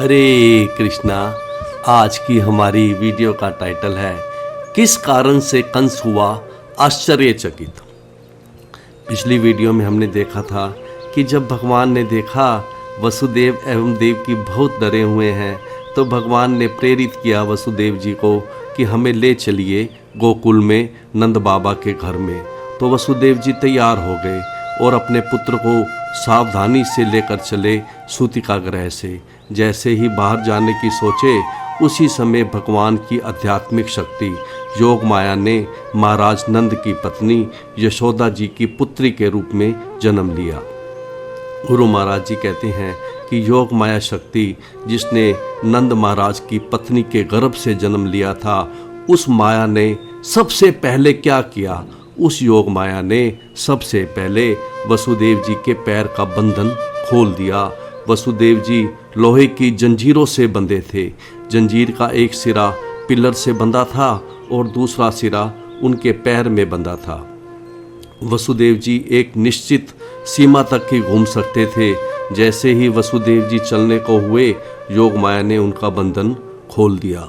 हरे कृष्णा। आज की हमारी वीडियो का टाइटल है किस कारण से कंस हुआ आश्चर्यचकित। पिछली वीडियो में हमने देखा था कि जब भगवान ने देखा वसुदेव एवं देवकी बहुत डरे हुए हैं तो भगवान ने प्रेरित किया वसुदेव जी को कि हमें ले चलिए गोकुल में नंद बाबा के घर में। तो वसुदेव जी तैयार हो गए और अपने पुत्र को सावधानी से लेकर चले सूतिका ग्रह से। जैसे ही बाहर जाने की सोचे उसी समय भगवान की आध्यात्मिक शक्ति योग माया ने महाराज नंद की पत्नी यशोदा जी की पुत्री के रूप में जन्म लिया। गुरु महाराज जी कहते हैं कि योग माया शक्ति जिसने नंद महाराज की पत्नी के गर्भ से जन्म लिया था, उस माया ने सबसे पहले क्या किया? उस योग माया ने सबसे पहले वसुदेव जी के पैर का बंधन खोल दिया। वसुदेव जी लोहे की जंजीरों से बंधे थे। जंजीर का एक सिरा पिलर से बंधा था और दूसरा सिरा उनके पैर में बंधा था। वसुदेव जी एक निश्चित सीमा तक ही घूम सकते थे। जैसे ही वसुदेव जी चलने को हुए, योग माया ने उनका बंधन खोल दिया।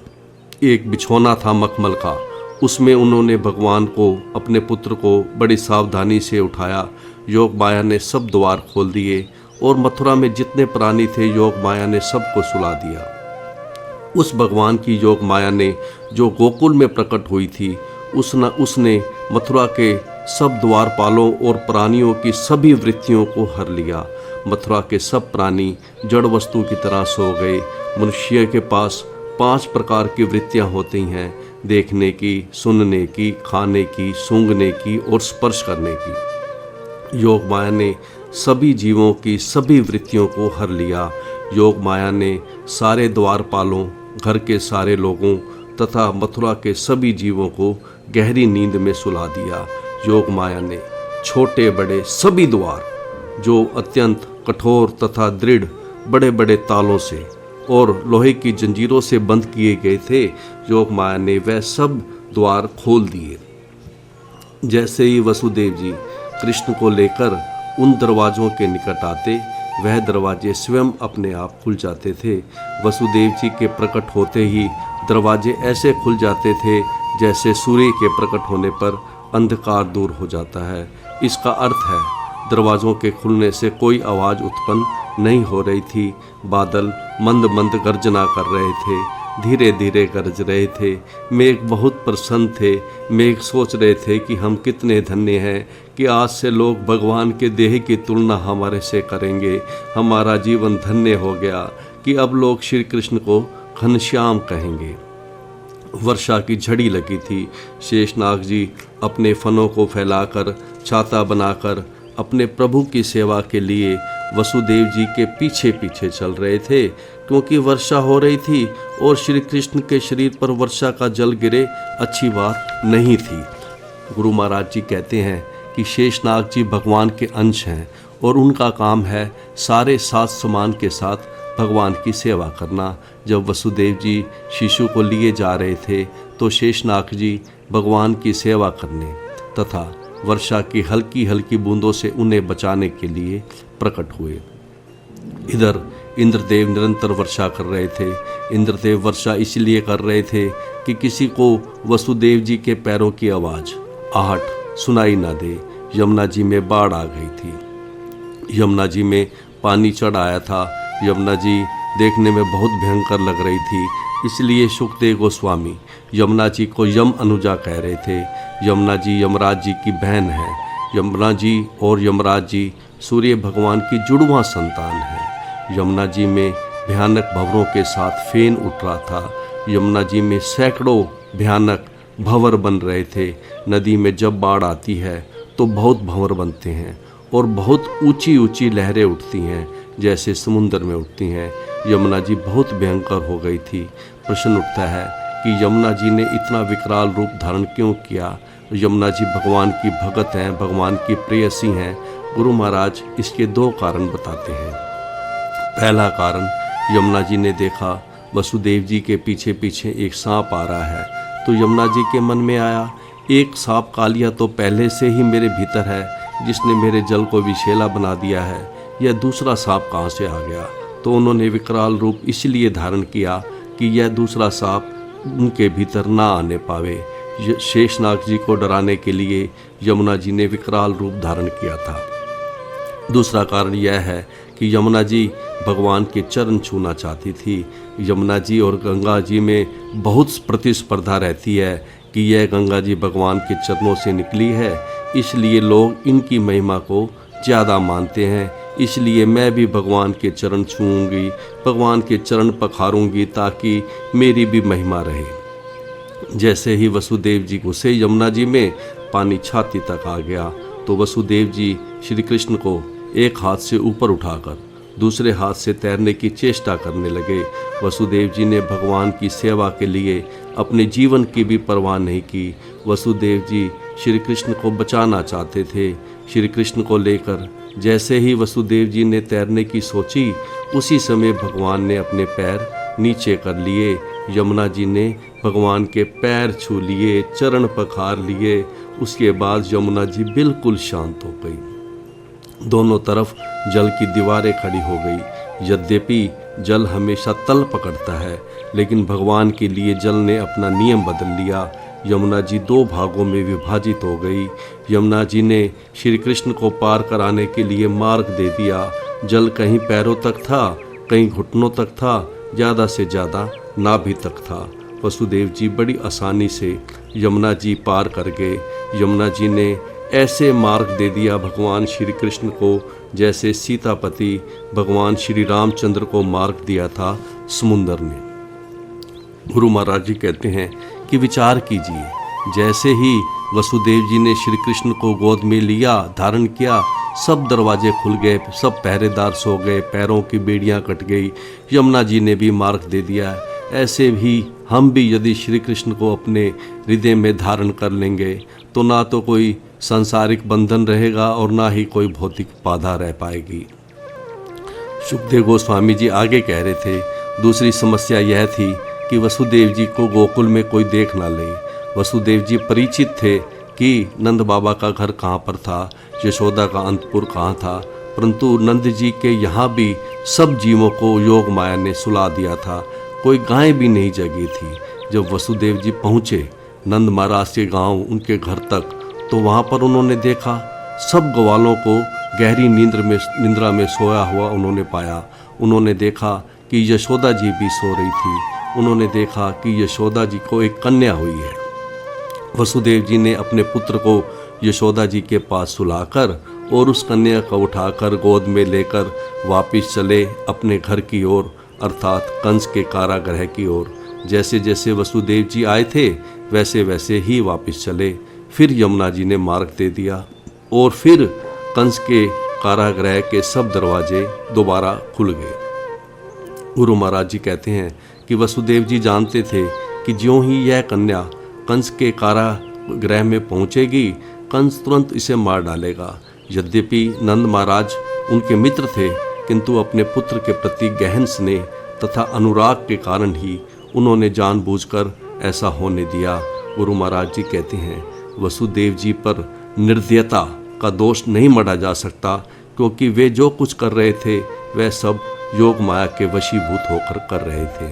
एक बिछौना था मखमल का, उसमें उन्होंने भगवान को, अपने पुत्र को बड़ी सावधानी से उठाया। योग माया ने सब द्वार खोल दिए और मथुरा में जितने प्राणी थे योग माया ने सबको सुला दिया। उस भगवान की योग माया ने जो गोकुल में प्रकट हुई थी, उसने मथुरा के सब द्वारपालों और प्राणियों की सभी वृत्तियों को हर लिया। मथुरा के सब प्राणी जड़ वस्तु की तरह सो गए। मनुष्य के पास 5 प्रकार की वृत्तियां होती हैं: देखने की, सुनने की, खाने की, सूंघने की और स्पर्श करने की। योग माया ने सभी जीवों की सभी वृत्तियों को हर लिया। योग माया ने सारे द्वारपालों, घर के सारे लोगों तथा मथुरा के सभी जीवों को गहरी नींद में सुला दिया। योग माया ने छोटे बड़े सभी द्वार जो अत्यंत कठोर तथा दृढ़ बड़े बड़े तालों से और लोहे की जंजीरों से बंद किए गए थे, योग माया ने वह सब द्वार खोल दिए। जैसे ही वसुदेव जी कृष्ण को लेकर उन दरवाज़ों के निकट आते, वह दरवाजे स्वयं अपने आप खुल जाते थे। वसुदेव जी के प्रकट होते ही दरवाजे ऐसे खुल जाते थे जैसे सूर्य के प्रकट होने पर अंधकार दूर हो जाता है। इसका अर्थ है दरवाज़ों के खुलने से कोई आवाज़ उत्पन्न नहीं हो रही थी। बादल मंद मंद गर्जना कर रहे थे, धीरे धीरे गरज रहे थे। मेघ बहुत प्रसन्न थे। मेघ सोच रहे थे कि हम कितने धन्य हैं कि आज से लोग भगवान के देह की तुलना हमारे से करेंगे। हमारा जीवन धन्य हो गया कि अब लोग श्री कृष्ण को घनश्याम कहेंगे। वर्षा की झड़ी लगी थी। शेषनाग जी अपने फनों को फैलाकर छाता बनाकर अपने प्रभु की सेवा के लिए वसुदेव जी के पीछे पीछे चल रहे थे, क्योंकि वर्षा हो रही थी और श्री कृष्ण के शरीर पर वर्षा का जल गिरे अच्छी बात नहीं थी। गुरु महाराज जी कहते हैं कि शेषनाग जी भगवान के अंश हैं और उनका काम है सारे 7 समान के साथ भगवान की सेवा करना। जब वसुदेव जी शिशु को लिए जा रहे थे तो शेषनाग जी भगवान की सेवा करने तथा वर्षा की हल्की हल्की बूंदों से उन्हें बचाने के लिए प्रकट हुए। इधर इंद्रदेव निरंतर वर्षा कर रहे थे। इंद्रदेव वर्षा इसलिए कर रहे थे कि किसी को वसुदेव जी के पैरों की आवाज़, आहट सुनाई ना दे। यमुना जी में बाढ़ आ गई थी। यमुना जी में पानी चढ़ आया था। यमुना जी देखने में बहुत भयंकर लग रही थी, इसलिए सुखदेव गोस्वामी यमुना जी को यम अनुजा कह रहे थे। यमुना जी यमराज जी की बहन है। यमुना जी और यमराज जी सूर्य भगवान की जुड़वां संतान है। यमुना जी में भयानक भंवरों के साथ फेन उठ रहा था। यमुना जी में सैकड़ों भयानक भंवर बन रहे थे। नदी में जब बाढ़ आती है तो बहुत भंवर बनते हैं और बहुत ऊंची ऊंची लहरें उठती हैं जैसे समुद्र में उठती हैं। यमुना जी बहुत भयंकर हो गई थी। प्रश्न उठता है कि यमुना जी ने इतना विकराल रूप धारण क्यों किया? यमुना जी भगवान की भगत हैं, भगवान की प्रेयसी हैं। गुरु महाराज इसके 2 कारण बताते हैं। पहला कारण, यमुना जी ने देखा वसुदेव जी के पीछे पीछे एक सांप आ रहा है, तो यमुना जी के मन में आया, एक सांप कालिया तो पहले से ही मेरे भीतर है जिसने मेरे जल को विषैला बना दिया है, यह दूसरा सांप कहाँ से आ गया? तो उन्होंने विकराल रूप इसलिए धारण किया कि यह दूसरा सांप उनके भीतर ना आने पावे। शेषनाग जी को डराने के लिए यमुना जी ने विकराल रूप धारण किया था। दूसरा कारण यह है कि यमुना जी भगवान के चरण छूना चाहती थी। यमुना जी और गंगा जी में बहुत प्रतिस्पर्धा रहती है कि यह गंगा जी भगवान के चरणों से निकली है, इसलिए लोग इनकी महिमा को ज़्यादा मानते हैं। इसलिए मैं भी भगवान के चरण छूऊंगी, भगवान के चरण पखारूंगी ताकि मेरी भी महिमा रहे। जैसे ही वसुदेव जी घुसे यमुना जी में, पानी छाती तक आ गया तो वसुदेव जी श्री कृष्ण को एक हाथ से ऊपर उठाकर दूसरे हाथ से तैरने की चेष्टा करने लगे। वसुदेव जी ने भगवान की सेवा के लिए अपने जीवन की भी परवाह नहीं की। वसुदेव जी श्री कृष्ण को बचाना चाहते थे। श्री कृष्ण को लेकर जैसे ही वसुदेव जी ने तैरने की सोची, उसी समय भगवान ने अपने पैर नीचे कर लिए। यमुना जी ने भगवान के पैर छू लिए, चरण पखार लिए। उसके बाद यमुना जी बिल्कुल शांत हो गई। दोनों तरफ जल की दीवारें खड़ी हो गई। यद्यपि जल हमेशा तल पकड़ता है, लेकिन भगवान के लिए जल ने अपना नियम बदल लिया। यमुना जी दो भागों में विभाजित हो गई। यमुना जी ने श्री कृष्ण को पार कराने के लिए मार्ग दे दिया। जल कहीं पैरों तक था, कहीं घुटनों तक था, ज़्यादा से ज़्यादा नाभि तक था। वसुदेव जी बड़ी आसानी से यमुना जी पार कर गए। यमुना जी ने ऐसे मार्ग दे दिया भगवान श्री कृष्ण को, जैसे सीतापति भगवान श्री रामचंद्र को मार्ग दिया था समुंदर ने। गुरु महाराज जी कहते हैं कि विचार कीजिए, जैसे ही वसुदेव जी ने श्री कृष्ण को गोद में लिया, धारण किया, सब दरवाजे खुल गए, सब पहरेदार सो गए, पैरों की बेड़ियां कट गई। यमुना जी ने भी मार्ग दे दिया। ऐसे भी हम भी यदि श्री कृष्ण को अपने हृदय में धारण कर लेंगे तो ना तो कोई सांसारिक बंधन रहेगा और ना ही कोई भौतिक बाधा रह पाएगी। सुखदेव गोस्वामी जी आगे कह रहे थे, दूसरी समस्या यह थी कि वसुदेव जी को गोकुल में कोई देख ना ले। वसुदेव जी परिचित थे कि नंद बाबा का घर कहाँ पर था, यशोदा का अंतपुर कहाँ था, परंतु नंद जी के यहाँ भी सब जीवों को योग माया ने सुला दिया था। कोई गाय भी नहीं जगी थी। जब वसुदेव जी पहुँचे नंद महाराज के गांव, उनके घर तक, तो वहाँ पर उन्होंने देखा सब ग्वालों को गहरी निंद्रा में सोया हुआ उन्होंने पाया। उन्होंने देखा कि यशोदा जी भी सो रही थी। उन्होंने देखा कि यशोदा जी को एक कन्या हुई है। वसुदेव जी ने अपने पुत्र को यशोदा जी के पास सुलाकर और उस कन्या को उठाकर गोद में लेकर वापस चले अपने घर की ओर, अर्थात कंस के कारागृह की ओर। जैसे जैसे वसुदेव जी आए थे वैसे वैसे ही वापस चले। फिर यमुना जी ने मार्ग दे दिया और फिर कंस के कारागृह के सब दरवाजे दोबारा खुल गए। गुरु महाराज जी कहते हैं कि वसुदेव जी जानते थे कि ज्यों ही यह कन्या कंस के कारागृह में पहुंचेगी, कंस तुरंत इसे मार डालेगा। यद्यपि नंद महाराज उनके मित्र थे, किंतु अपने पुत्र के प्रति गहन स्नेह तथा अनुराग के कारण ही उन्होंने जानबूझकर ऐसा होने दिया। गुरु महाराज जी कहते हैं, वसुदेव जी पर निर्दयता का दोष नहीं मढ़ा जा सकता, क्योंकि वे जो कुछ कर रहे थे वह सब योग माया के वशीभूत होकर कर रहे थे।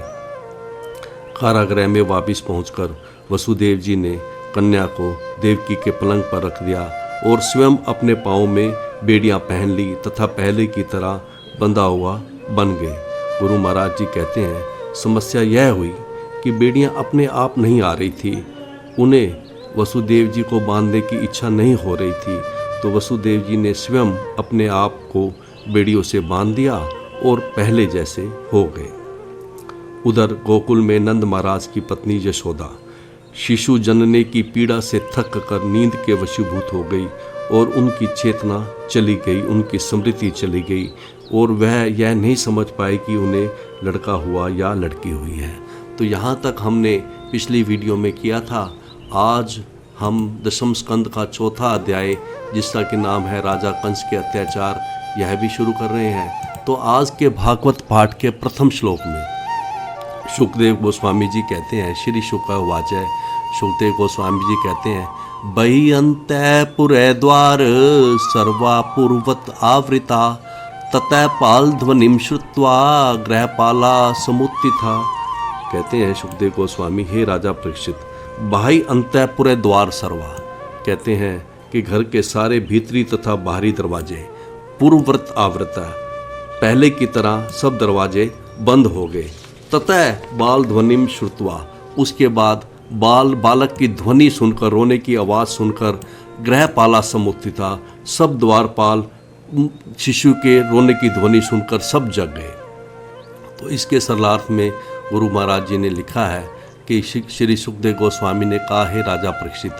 कारागृह में वापस पहुंचकर वसुदेव जी ने कन्या को देवकी के पलंग पर रख दिया और स्वयं अपने पाँव में बेड़ियां पहन ली तथा पहले की तरह बंधा हुआ बन गए। गुरु महाराज जी कहते हैं, समस्या यह हुई कि बेड़ियां अपने आप नहीं आ रही थी। उन्हें वसुदेव जी को बांधने की इच्छा नहीं हो रही थी, तो वसुदेव जी ने स्वयं अपने आप को बेड़ियों से बांध दिया और पहले जैसे हो गए। उधर गोकुल में नंद महाराज की पत्नी यशोदा शिशु जनने की पीड़ा से थक कर नींद के वशीभूत हो गई और उनकी चेतना चली गई, उनकी स्मृति चली गई और वह यह नहीं समझ पाए कि उन्हें लड़का हुआ या लड़की हुई है। तो यहाँ तक हमने पिछली वीडियो में किया था। आज हम दशम स्कंद का चौथा अध्याय, जिसका कि नाम है राजा कंस के अत्याचार, यह भी शुरू कर रहे हैं। तो आज के भागवत पाठ के प्रथम श्लोक में सुखदेव गोस्वामी जी कहते हैं, श्री शुक उवाच, सुखदेव गोस्वामी जी कहते हैं, बहि अंतःपुरे द्वार सर्वा पूर्वत आवृता ततः पाल ध्वनिम श्रुत्वा गृहपाला समुत्थिता। कहते हैं सुखदेव गोस्वामी, हे राजा परीक्षित, बाह्य अंतःपुर द्वार सर्वा, कहते हैं कि घर के सारे भीतरी तथा बाहरी दरवाजे पूर्ववत आवृत, पहले की तरह सब दरवाजे बंद हो गए। ततः बाल ध्वनिम श्रुत्वा, उसके बाद बालक की ध्वनि सुनकर, रोने की आवाज़ सुनकर, गृहपाला समुत्थिता, सब द्वारपाल शिशु के रोने की ध्वनि सुनकर सब जग गए। तो इसके सरलार्थ में गुरु महाराज जी ने लिखा है कि श्री सुखदेव गोस्वामी ने कहा, है राजा परीक्षित,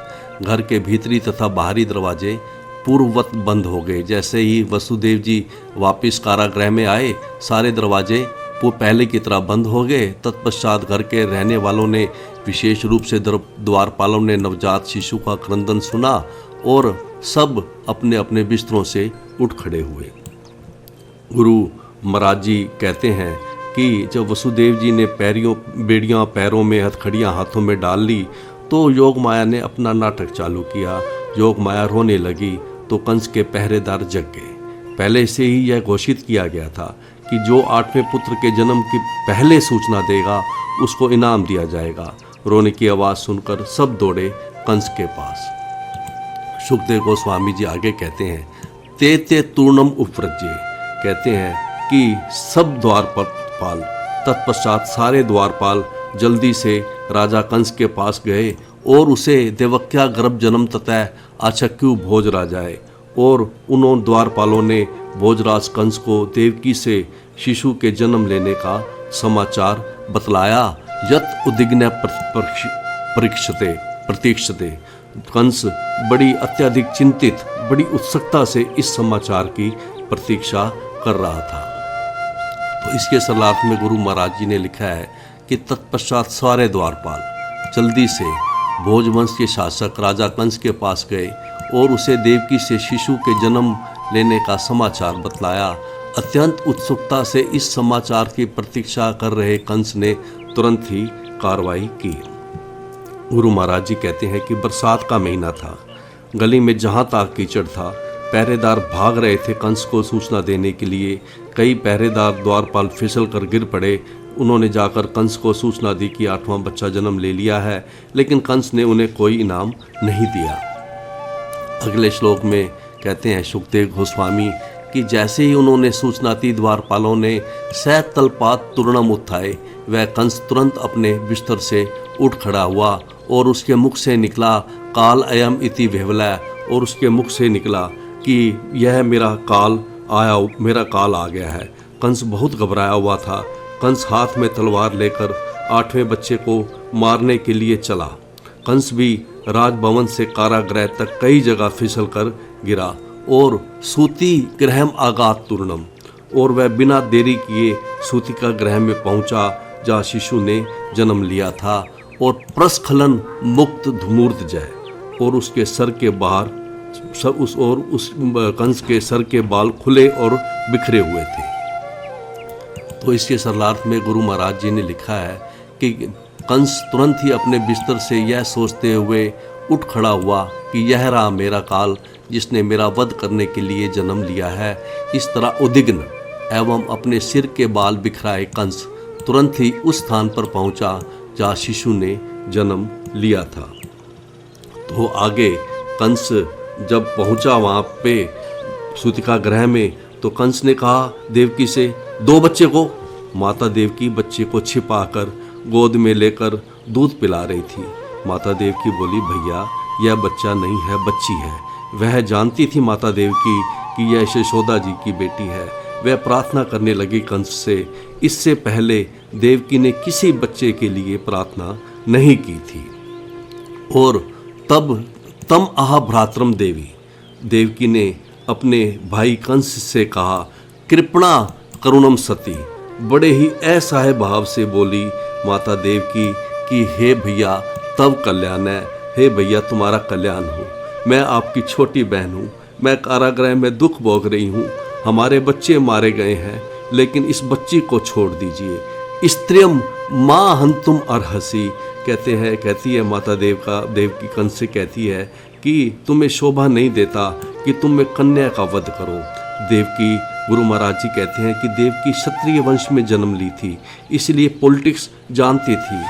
घर के भीतरी तथा बाहरी दरवाजे पूर्ववत बंद हो गए। जैसे ही वसुदेव जी वापस कारागृह में आए, सारे दरवाजे वो पहले की तरह बंद हो गए। तत्पश्चात घर के रहने वालों ने, विशेष रूप से द्वारपालों ने नवजात शिशु का क्रंदन सुना और सब अपने अपने बिस्तरों से उठ खड़े हुए। गुरु महाराज जी कहते हैं कि जब वसुदेव जी ने बेड़ियाँ पैरों में, हथकड़ियाँ हाथों में डाल ली, तो योग माया ने अपना नाटक चालू किया। योग माया रोने लगी तो कंस के पहरेदार जग गए। पहले से ही यह घोषित किया गया था कि जो 8वें पुत्र के जन्म की पहले सूचना देगा उसको इनाम दिया जाएगा। रोने की आवाज़ सुनकर सब दौड़े कंस के पास। सुखदेव गोस्वामी जी आगे कहते हैं, ते ते तूर्णम उपव्रज्ये, कहते हैं कि सब द्वारपाल, तत्पश्चात सारे द्वारपाल जल्दी से राजा कंस के पास गए और उसे देवक्या गर्भ जन्म तथा आचक्यु भोजराजाए, और उन्होंने द्वारपालों ने भोजराज कंस को देवकी से शिशु के जन्म लेने का समाचार बतलाया। यत उद्विग्न प्रतीक्षते, कंस बड़ी अत्यधिक चिंतित, बड़ी उत्सुकता से इस समाचार की प्रतीक्षा कर रहा था। तो इसके सरलार्थ में गुरु महाराज जी ने लिखा है कि तत्पश्चात सारे द्वारपाल जल्दी से भोजवंश के शासक राजा कंस के पास गए और उसे देवकी से शिशु के जन्म लेने का समाचार बतलाया। अत्यंत उत्सुकता से इस समाचार की प्रतीक्षा कर रहे कंस ने तुरंत ही कार्रवाई की। गुरु महाराज जी कहते हैं कि बरसात का महीना था, गली में जहाँ तक कीचड़ था, पहरेदार भाग रहे थे कंस को सूचना देने के लिए। कई पहरेदार द्वारपाल फिसल कर गिर पड़े। उन्होंने जाकर कंस को सूचना दी कि 8वां बच्चा जन्म ले लिया है, लेकिन कंस ने उन्हें कोई इनाम नहीं दिया। अगले श्लोक में कहते हैं सुखदेव गोस्वामी कि जैसे ही उन्होंने सूचना दी, द्वारपालों ने सैतलपात तूर्णम उत्थाए, वह कंस तुरंत अपने बिस्तर से उठ खड़ा हुआ और उसके मुख से निकला काल अयम इति वेवला, और उसके मुख से निकला कि यह मेरा काल आ गया है। कंस बहुत घबराया हुआ था। कंस हाथ में तलवार लेकर 8वें बच्चे को मारने के लिए चला। कंस भी राजभवन से कारागृह तक कई जगह फिसल कर गिरा और सूति गृहम आगात तूर्णम, और वह बिना देरी किए सूति का गृह में पहुंचा जहाँ शिशु ने जन्म लिया था, और प्रस्खलन मुक्त धूमूर्त जय, और उसके सर के बाहर उस कंस के सर के बाल खुले और बिखरे हुए थे। तो इसके सरलार्थ में गुरु महाराज जी ने लिखा है कि कंस तुरंत ही अपने बिस्तर से यह सोचते हुए उठ खड़ा हुआ कि यह रहा मेरा काल, जिसने मेरा वध करने के लिए जन्म लिया है। इस तरह उद्विग्न एवं अपने सिर के बाल बिखराए कंस तुरंत ही उस स्थान पर पहुंचा जहाँ शिशु ने जन्म लिया था। तो आगे कंस जब पहुंचा वहाँ पे सूतिका गृह में, तो कंस ने कहा देवकी से, 2 बच्चे को। माता देवकी बच्चे को छिपाकर गोद में लेकर दूध पिला रही थी। माता देवकी बोली, भैया यह बच्चा नहीं है, बच्ची है। वह जानती थी माता देवकी कि यह यशोदा जी की बेटी है। वह प्रार्थना करने लगी कंस से। इससे पहले देवकी ने किसी बच्चे के लिए प्रार्थना नहीं की थी। और तब तम आह भ्रातरम देवकी ने अपने भाई कंस से कहा, कृपणा करुणम सती। बड़े ही असहाय भाव से बोली माता देवकी कि हे भैया तब कल्याण है, हे भैया तुम्हारा कल्याण हो। मैं आपकी छोटी बहन हूँ, मैं कारागृह में दुख भोग रही हूँ। हमारे बच्चे मारे गए हैं, लेकिन इस बच्ची को छोड़ दीजिए। स्त्रियम माँ हंतुम अर्हसी, कहती है माता देवकी कंस से कहती है कि तुम्हें शोभा नहीं देता कि तुम में कन्या का वध करो। देवकी गुरु महाराज जी कहते हैं कि देवकी क्षत्रिय वंश में जन्म ली थी, इसलिए पॉलिटिक्स जानती थी।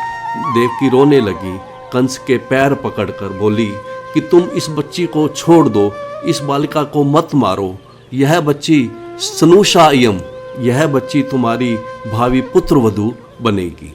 देवकी रोने लगी, कंस के पैर पकड़कर बोली कि तुम इस बच्ची को छोड़ दो, इस बालिका को मत मारो, यह बच्ची सनुषायम, यह बच्ची तुम्हारी भावी पुत्र वधू बनेगी।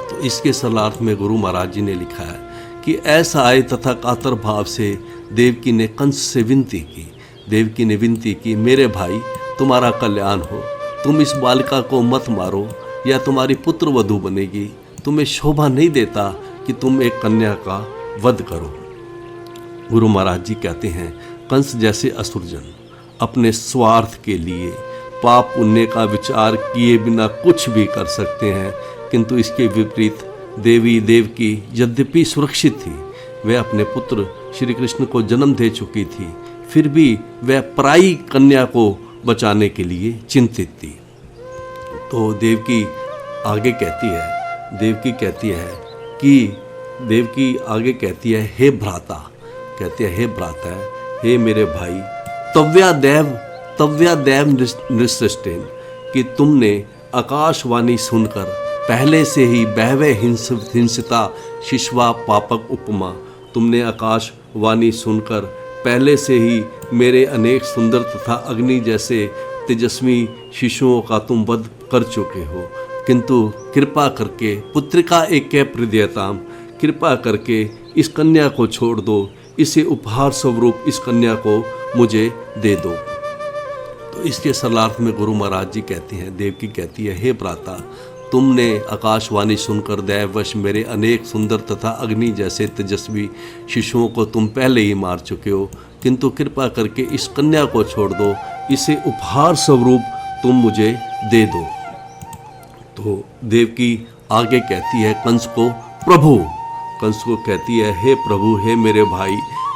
तो इसके सरलार्थ में गुरु महाराज जी ने लिखा है कि ऐसा आए तथा कातर भाव से देवकी ने कंस से विनती की। देवकी ने विनती की, मेरे भाई तुम्हारा कल्याण हो, तुम इस बालिका को मत मारो, यह तुम्हारी पुत्र वधू बनेगी। तुम्हें शोभा नहीं देता कि तुम एक कन्या का वध करो। गुरु महाराज जी कहते हैं, कंस जैसे असुरजन अपने स्वार्थ के लिए पाप पुण्य का विचार किए बिना कुछ भी कर सकते हैं, किंतु इसके विपरीत देवी देवकी यद्यपि सुरक्षित थी, वह अपने पुत्र श्री कृष्ण को जन्म दे चुकी थी, फिर भी वह पराई कन्या को बचाने के लिए चिंतित थी। तो देवकी आगे कहती है, हे भ्राता, कहती है, हे भ्राता, हे मेरे भाई, तव्या देव नृष्टेन, कि तुमने आकाशवाणी सुनकर पहले से ही बहवे हिंसिता शिशवा पापक उपमा, तुमने आकाशवाणी सुनकर पहले से ही मेरे अनेक सुंदर तथा अग्नि जैसे तेजस्वी शिशुओं का तुम वध कर चुके हो, किंतु कृपा करके पुत्रिका एक प्रदीयताम, कृपा करके इस कन्या को छोड़ दो, इसे उपहार स्वरूप इस कन्या को मुझे दे दो। तो इसके सरलार्थ में गुरु महाराज जी कहते हैं, देवकी कहती है, हे भ्राता, तुमने आकाशवाणी सुनकर दैववश मेरे अनेक सुंदर तथा अग्नि जैसे तेजस्वी शिशुओं को तुम पहले ही मार चुके हो, किंतु कृपा करके इस कन्या को छोड़ दो, इसे उपहार स्वरूप तुम मुझे दे दो। तो देवकी आगे कहती है कंस को कहती है, हे प्रभु, हे मेरे भाई,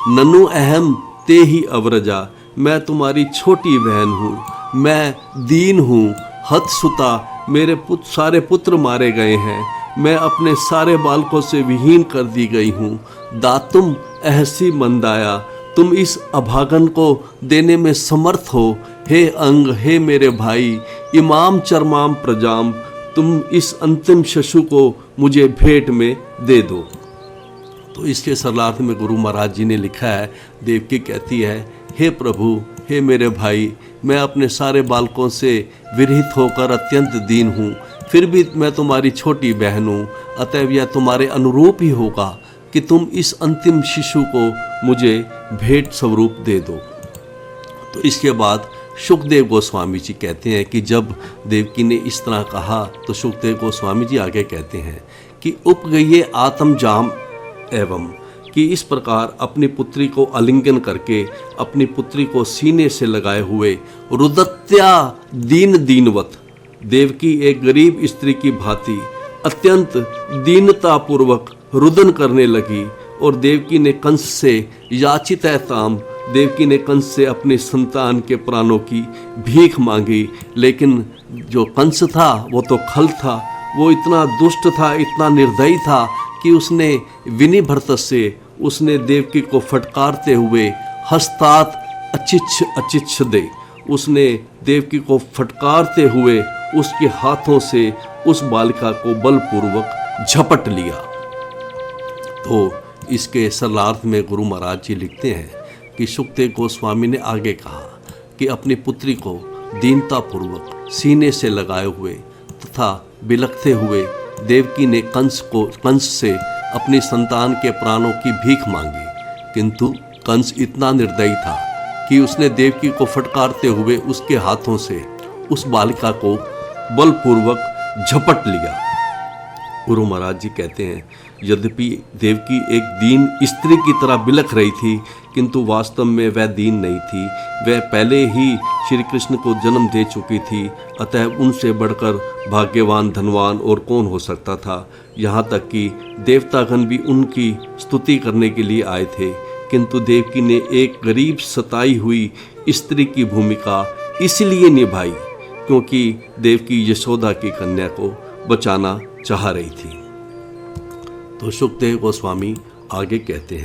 ननु अहम ते ही अवरजा, मैं तुम्हारी छोटी बहन हूँ, मैं दीन हूँ, हतसुता, मेरे सारे पुत्र मारे गए हैं, मैं अपने सारे बालकों से विहीन कर दी गई हूँ, दातुम ऐसी मंदाया, तुम इस अभागन को देने में समर्थ हो, हे अंग, हे मेरे भाई, इमाम चरमाम प्रजाम, तुम इस अंतिम शिशु को मुझे भेंट में दे दो। तो इसके सरलार्थ में गुरु महाराज जी ने लिखा है, देवकी कहती है, हे प्रभु, हे मेरे भाई, मैं अपने सारे बालकों से विरहित होकर अत्यंत दीन हूँ, फिर भी मैं तुम्हारी छोटी बहन हूँ, अतएव यह तुम्हारे अनुरूप ही होगा कि तुम इस अंतिम शिशु को मुझे भेंट स्वरूप दे दो। तो इसके बाद सुखदेव गोस्वामी जी कहते हैं कि जब देवकी ने इस तरह कहा तो सुखदेव गोस्वामी जी आगे कहते हैं कि उपगये आत्म जाम एवं, कि इस प्रकार अपनी पुत्री को आलिंगन करके अपनी पुत्री को सीने से लगाए हुए रुदत्या दीनवत, देवकी एक गरीब स्त्री की भांति अत्यंत दीनतापूर्वक रुदन करने लगी। और देवकी ने कंस से याचितैताम, देवकी ने कंस से अपने संतान के प्राणों की भीख मांगी, लेकिन जो कंस था वो तो खल था, वो इतना दुष्ट था, इतना निर्दयी था कि उसने विनिभृत से उसने देवकी को फटकारते हुए हस्तात अचिच्छ दे, उसने देवकी को फटकारते हुए उसके हाथों से उस बालिका को बलपूर्वक झपट लिया। तो इसके सरलार्थ में गुरु महाराज जी लिखते हैं कि सुखदेव गोस्वामी ने आगे कहा कि अपनी पुत्री को दीनतापूर्वक सीने से लगाए हुए तथा बिलखते हुए देवकी ने कंस से अपनी संतान के प्राणों की भीख मांगी, किंतु कंस इतना निर्दयी था कि उसने देवकी को फटकारते हुए उसके हाथों से उस बालिका को बलपूर्वक झपट लिया। गुरु महाराज जी कहते हैं, यद्यपि देवकी एक दीन स्त्री की तरह बिलख रही थी, किंतु वास्तव में वह दीन नहीं थी, वह पहले ही श्री कृष्ण को जन्म दे चुकी थी, अतः उनसे बढ़कर भाग्यवान धनवान और कौन हो सकता था। यहाँ तक कि देवतागण भी उनकी स्तुति करने के लिए आए थे, किंतु देवकी ने एक गरीब सताई हुई स्त्री की भूमिका इसलिए निभाई क्योंकि देवकी यशोदा की कन्या को बचाना चाह रही थी। तो सुखदेव गोस्वामी आगे कहते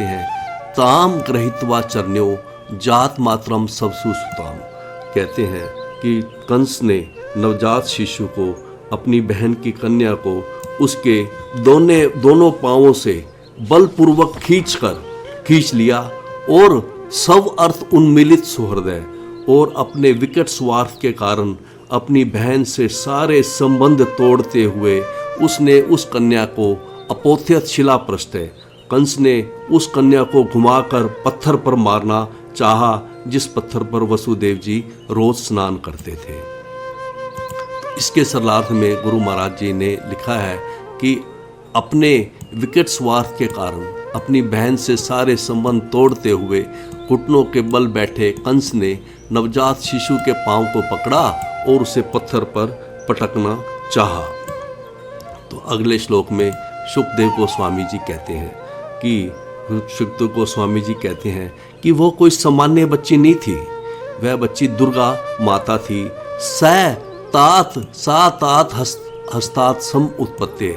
हैं, ताम गृहीत्वा चरण्यो जात मातरम सबसु सुताम। कहते हैं कि कंस ने नवजात शिशु को, अपनी बहन की कन्या को उसके दोनों पांवों से बलपूर्वक खींच लिया और सब अर्थ उन्मिलित सुहृदय और अपने विकट स्वार्थ के कारण अपनी बहन से सारे संबंध तोड़ते हुए उसने उस कन्या को अपोथ्यत शिला प्रस्तय, कंस ने उस कन्या को घुमाकर पत्थर पर मारना चाहा, जिस पत्थर पर वसुदेव जी रोज स्नान करते थे। इसके सरलार्थ में गुरु महाराज जी ने लिखा है कि अपने विकट स्वार्थ के कारण अपनी बहन से सारे संबंध तोड़ते हुए घुटनों के बल बैठे कंस ने नवजात शिशु के पांव को पकड़ा और उसे पत्थर पर पटकना चाहा। तो अगले श्लोक में सुखदेव गोस्वामी जी कहते हैं कि वो कोई सामान्य बच्ची नहीं थी, वह बच्ची दुर्गा माता थी। सा तात हस्तात सम उत्पत्ति,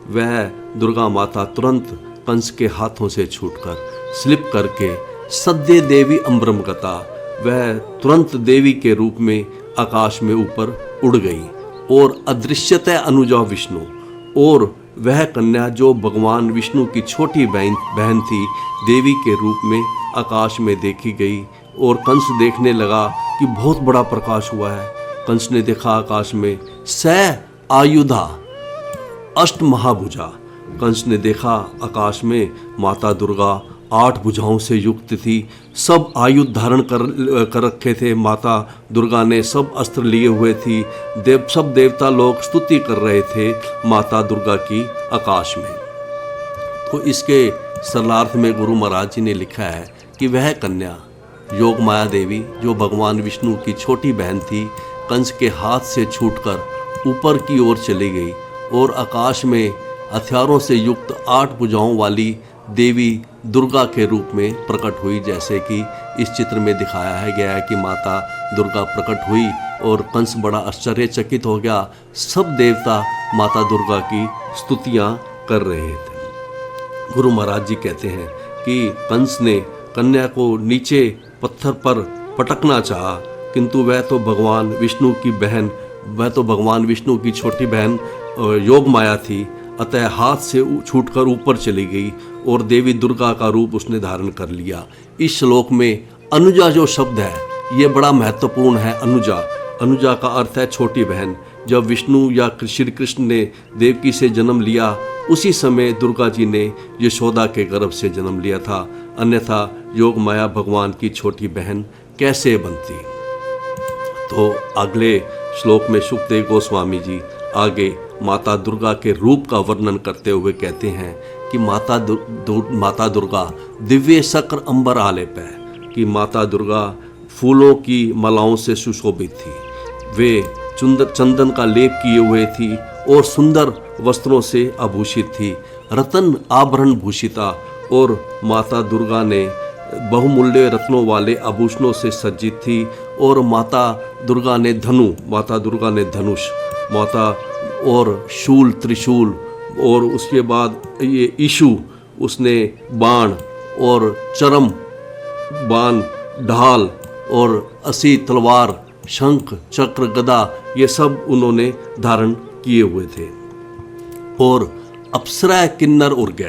वह दुर्गा माता तुरंत कंस के हाथों से छूटकर स्लिप करके सद्य देवी अम्बरम गता, वह तुरंत देवी के रूप में आकाश में ऊपर उड़ गई और अदृश्यतः अनुजा विष्णु, और वह कन्या जो भगवान विष्णु की छोटी बहन थी देवी के रूप में आकाश में देखी गई। और कंस देखने लगा कि बहुत बड़ा प्रकाश हुआ है। कंस ने देखा आकाश में आयुधा अष्ट महाभुजा, कंस ने देखा आकाश में माता दुर्गा 8 भुजाओं से युक्त थी, सब आयुध धारण कर रखे थे माता दुर्गा ने, सब अस्त्र लिए हुए थी। सब देवता लोग स्तुति कर रहे थे माता दुर्गा की आकाश में। तो इसके सरलार्थ में गुरु महाराज जी ने लिखा है कि वह कन्या योग माया देवी जो भगवान विष्णु की छोटी बहन थी, कंस के हाथ से छूटकर ऊपर की ओर चली गई और आकाश में हथियारों से युक्त 8 भुजाओं वाली देवी दुर्गा के रूप में प्रकट हुई। जैसे कि इस चित्र में दिखाया गया है कि माता दुर्गा प्रकट हुई और कंस बड़ा आश्चर्यचकित हो गया। सब देवता माता दुर्गा की स्तुतियां कर रहे थे। गुरु महाराज जी कहते हैं कि कंस ने कन्या को नीचे पत्थर पर पटकना चाहा, किंतु वह तो भगवान विष्णु की छोटी बहन योग माया थी, अतः हाथ से छूटकर ऊपर चली गई और देवी दुर्गा का रूप उसने धारण कर लिया। इस श्लोक में अनुजा जो शब्द है ये बड़ा महत्वपूर्ण है। अनुजा का अर्थ है छोटी बहन। जब विष्णु या श्री कृष्ण ने देवकी से जन्म लिया उसी समय दुर्गा जी ने यशोदा के गर्भ से जन्म लिया था, अन्यथा योग माया भगवान की छोटी बहन कैसे बनती। तो अगले श्लोक में सुखदेव गोस्वामी जी आगे माता दुर्गा के रूप का वर्णन करते हुए कहते हैं कि माता दुर्गा दिव्य शक्र अंबर आलेप है, कि माता दुर्गा फूलों की मालाओं से सुशोभित थी, वे चंदन का लेप किए हुए थी और सुंदर वस्त्रों से आभूषित थी, रतन आभरण भूषिता, और माता दुर्गा ने बहुमूल्य रत्नों वाले आभूषणों से सज्जित थी। और माता दुर्गा ने धनुष माता और शूल त्रिशूल और उसके बाद ये ईशु, उसने बाण और चरम बाण, ढाल और असी तलवार, शंख चक्र गदा, ये सब उन्होंने धारण किए हुए थे। और अप्सरा किन्नर उर्ग,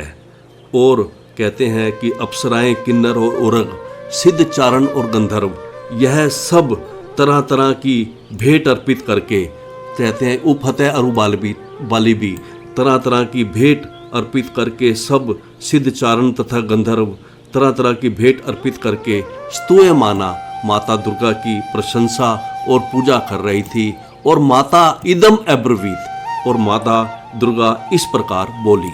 और कहते हैं कि अप्सराएं किन्नर और उर्ग, सिद्ध चारण और गंधर्व, यह सब तरह तरह की भेंट अर्पित करके, कहते हैं उपहतः अरुबाली भी, तरह तरह की भेंट अर्पित करके सब सिद्ध चारण तथा गंधर्व तरह तरह की भेंट अर्पित करके स्तूयमाना माता दुर्गा की प्रशंसा और पूजा कर रही थी। और माता इदम अब्रवीत, और माता दुर्गा इस प्रकार बोली।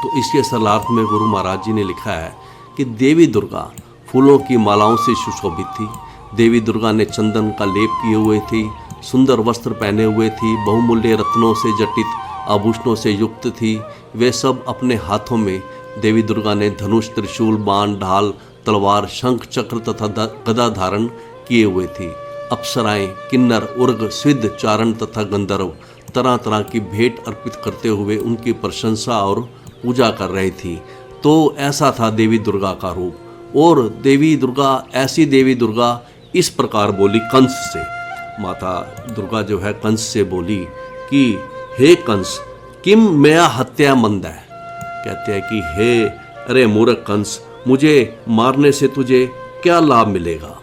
तो इसके सरलार्थ में गुरु महाराज जी ने लिखा है कि देवी दुर्गा फूलों की मालाओं से सुशोभित थी, देवी दुर्गा ने चंदन का लेप किए हुए थी, सुंदर वस्त्र पहने हुए थी, बहुमूल्य रत्नों से जटित आभूषणों से युक्त थी। वे सब अपने हाथों में देवी दुर्गा ने धनुष त्रिशूल बाण ढाल तलवार शंख चक्र तथा गदा धारण किए हुए थी। अप्सराएं किन्नर उर्ग सिद्ध चारण तथा गंधर्व तरह तरह की भेंट अर्पित करते हुए उनकी प्रशंसा और पूजा कर रही थी। तो ऐसा था देवी दुर्गा का रूप। और देवी दुर्गा, ऐसी देवी दुर्गा इस प्रकार बोली कंस से। माता दुर्गा जो है कंस से बोली कि हे कंस, किम मया हत्या मंद है। कहते हैं कि हे अरे मूर्ख कंस, मुझे मारने से तुझे क्या लाभ मिलेगा।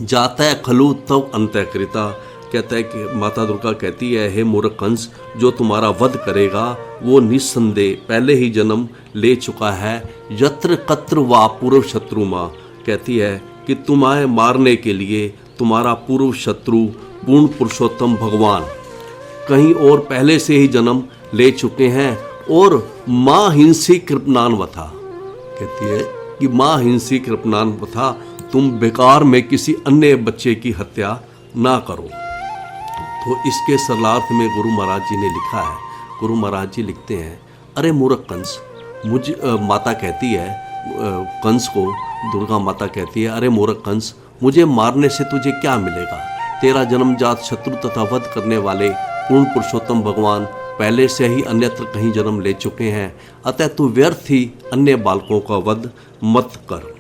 जाता है खलु तव अंतकृता। कहता है कि माता दुर्गा कहती है, हे मूर्ख कंस, जो तुम्हारा वध करेगा वो निस्संदेह पहले ही जन्म ले चुका है। यत्र कत्र वा पूर्व शत्रु माँ। कहती है कि तुम्हें मारने के लिए तुम्हारा पूर्व शत्रु पूर्ण पुरुषोत्तम भगवान कहीं और पहले से ही जन्म ले चुके हैं। और माँ हिंसी कृपनान वथा। कहती है कि माँ हिंसी कृपनान वथा, तुम बेकार में किसी अन्य बच्चे की हत्या ना करो। तो इसके सरलार्थ में गुरु महाराज जी ने लिखा है। गुरु महाराज जी लिखते हैं, अरे मूर्ख कंस, माता कहती है कंस को, दुर्गा माता कहती है, अरे मूर्ख कंस, मुझे मारने से तुझे क्या मिलेगा। तेरा जन्मजात शत्रु तथा वध करने वाले पूर्ण पुरुषोत्तम भगवान पहले से ही अन्यत्र कहीं जन्म ले चुके हैं, अतः तू व्यर्थ ही अन्य बालकों का वध मत कर।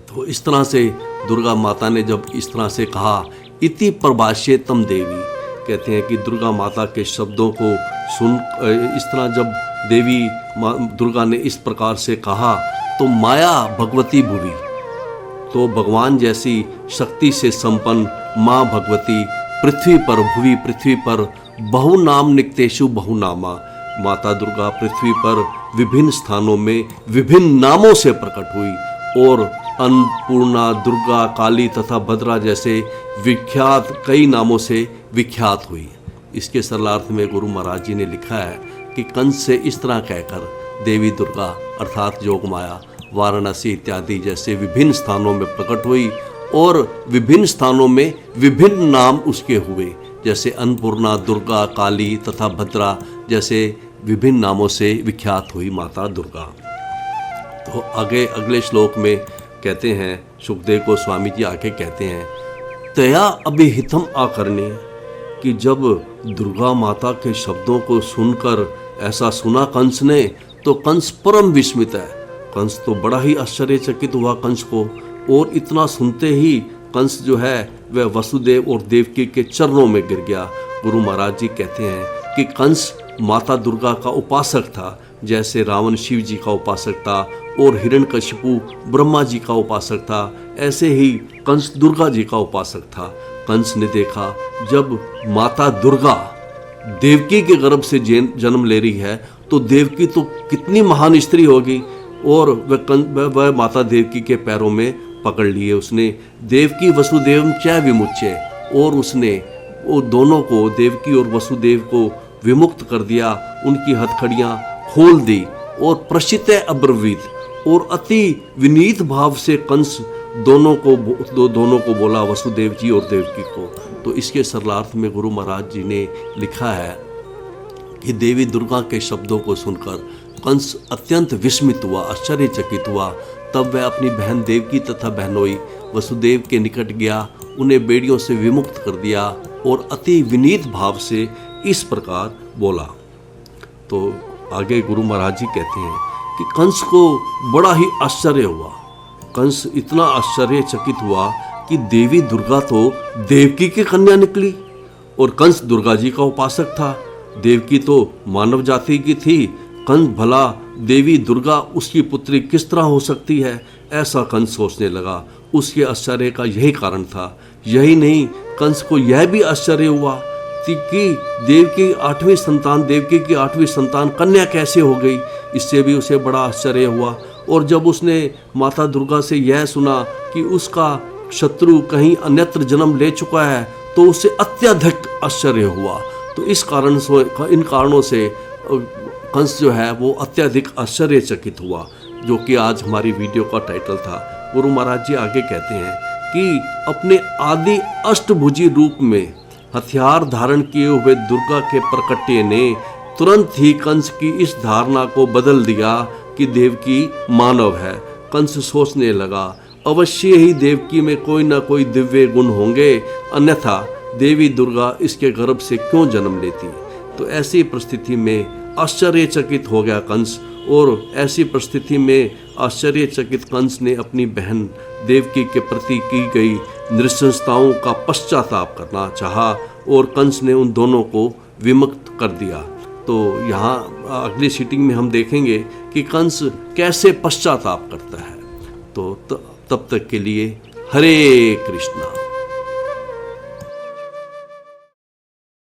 तो इस तरह से दुर्गा माता ने जब इस तरह से कहा, इति प्रभाष्ये तम देवी। कहते हैं कि दुर्गा माता के शब्दों को सुन, इस तरह जब देवी दुर्गा ने इस प्रकार से कहा तो माया भगवती भुवि, तो भगवान जैसी शक्ति से संपन्न माँ भगवती पृथ्वी पर, भुवि पृथ्वी पर बहु नाम निक्तेषु बहुनामा। माता दुर्गा पृथ्वी पर विभिन्न स्थानों में विभिन्न नामों से प्रकट हुई और अन्नपूर्णा, दुर्गा, काली तथा भद्रा जैसे विख्यात कई नामों से विख्यात हुई। इसके सरलार्थ में गुरु महाराज जी ने लिखा है कि कंस से इस तरह कहकर देवी दुर्गा अर्थात जोगमाया वाराणसी इत्यादि जैसे विभिन्न स्थानों में प्रकट हुई और विभिन्न स्थानों में विभिन्न नाम उसके हुए, जैसे अन्नपूर्णा, दुर्गा, काली तथा भद्रा जैसे विभिन्न नामों से विख्यात हुई माता दुर्गा। तो आगे अगले श्लोक में कहते हैं, सुखदेव गोस्वामी जी आके कहते हैं, तया अभिहितम आकरणे, कि जब दुर्गा माता के शब्दों को सुनकर ऐसा सुना कंस ने, तो कंस परम विस्मित है। कंस तो बड़ा ही आश्चर्यचकित हुआ कंस को, और इतना सुनते ही कंस जो है वह वसुदेव और देवकी के चरणों में गिर गया। गुरु महाराज जी कहते हैं कि कंस माता दुर्गा का उपासक था, जैसे रावण शिव जी का उपासक था और हिरण्यकशिपु ब्रह्मा जी का उपासक था, ऐसे ही कंस दुर्गा जी का उपासक था। कंस ने देखा जब माता दुर्गा देवकी के गर्भ से जन्म ले रही है तो देवकी तो कितनी महान स्त्री होगी, और वह माता देवकी के पैरों में पकड़ लिए उसने। देवकी वसुदेव च विमुच्य, और उसने वो दोनों को, देवकी और वसुदेव को विमुक्त कर दिया, उनकी हथकड़ियाँ खोल दी और प्रसित अब्रवीत, और अति विनीत भाव से कंस दोनों को बोला, वसुदेव जी और देवकी को। तो इसके सरलार्थ में गुरु महाराज जी ने लिखा है कि देवी दुर्गा के शब्दों को सुनकर कंस अत्यंत विस्मित हुआ, आश्चर्यचकित हुआ। तब वह अपनी बहन देवकी तथा बहनोई वसुदेव के निकट गया, उन्हें बेड़ियों से विमुक्त कर दिया और अति विनीत भाव से इस प्रकार बोला। तो आगे गुरु महाराज जी कहते हैं कि कंस को बड़ा ही आश्चर्य हुआ। कंस इतना आश्चर्यचकित हुआ कि देवी दुर्गा तो देवकी की कन्या निकली, और कंस दुर्गा जी का उपासक था। देवकी तो मानव जाति की थी, कंस भला देवी दुर्गा उसकी पुत्री किस तरह हो सकती है, ऐसा कंस सोचने लगा। उसके आश्चर्य का यही कारण था। यही नहीं, कंस को यह भी आश्चर्य हुआ कि देवकी की 8वीं संतान कन्या कैसे हो गई, इससे भी उसे बड़ा आश्चर्य हुआ। और जब उसने माता दुर्गा से यह सुना कि उसका शत्रु कहीं अन्यत्र जन्म ले चुका है, तो उसे अत्यधिक आश्चर्य हुआ। तो इन कारणों से कंस जो है वो अत्यधिक आश्चर्यचकित हुआ, जो कि आज हमारी वीडियो का टाइटल था। गुरु महाराज जी आगे कहते हैं कि अपने आदि अष्टभुजी रूप में हथियार धारण किए हुए दुर्गा के प्रकट्य ने तुरंत ही कंस की इस धारणा को बदल दिया कि देवकी मानव है। कंस सोचने लगा, अवश्य ही देवकी में कोई ना कोई दिव्य गुण होंगे, अन्यथा देवी दुर्गा इसके गर्भ से क्यों जन्म लेती। तो ऐसी परिस्थिति में आश्चर्यचकित हो गया कंस, और ऐसी परिस्थिति में आश्चर्यचकित कंस ने अपनी बहन देवकी के प्रति की गई नृशंसताओं का पश्चाताप करना चाहा और कंस ने उन दोनों को विमुक्त कर दिया। तो यहाँ अगली सीटिंग में हम देखेंगे कि कंस कैसे पश्चाताप करता है। तो तब तक के लिए हरे कृष्णा।